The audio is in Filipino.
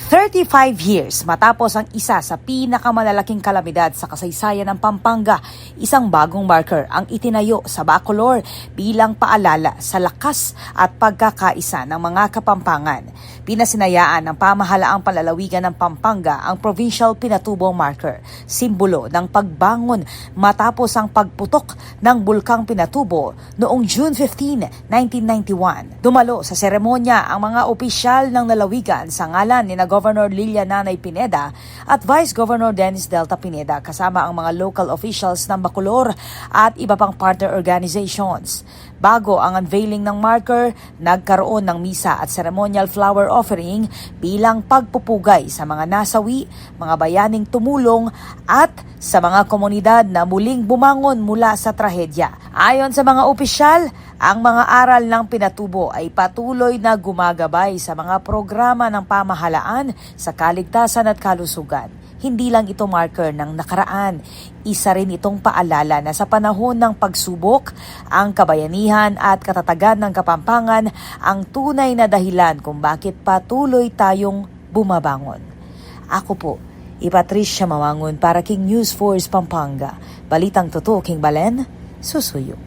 35 years matapos ang isa sa pinakamalalaking kalamidad sa kasaysayan ng Pampanga, isang bagong marker ang itinayo sa Bacolor bilang paalala sa lakas at pagkakaisa ng mga Kapampangan. Pinasinayaan ng pamahalaang panlalawigan ng Pampanga ang Provincial Pinatubong Marker, simbolo ng pagbangon matapos ang pagputok ng Bulkang Pinatubo noong June 15, 1991. Dumalo sa seremonya ang mga opisyal ng lalawigan sa ngalan ni Governor Lilia Nanay Pineda at Vice Governor Dennis Delta Pineda kasama ang mga local officials ng Bacolor at iba pang partner organizations. Bago ang unveiling ng marker, nagkaroon ng misa at ceremonial flower offering bilang pagpupugay sa mga nasawi, mga bayaning tumulong at sa mga komunidad na muling bumangon mula sa trahedya. Ayon sa mga opisyal, ang mga aral ng Pinatubo ay patuloy na gumagabay sa mga programa ng pamahalaan sa kaligtasan at kalusugan. Hindi lang ito marker ng nakaraan, isa rin itong paalala na sa panahon ng pagsubok, ang kabayanihan at katatagan ng Kapampangan ang tunay na dahilan kung bakit patuloy tayong bumabangon. Ako po, Patricia Mawangon para King News Force Pampanga. Balitang totoo, King Balen, susuyo.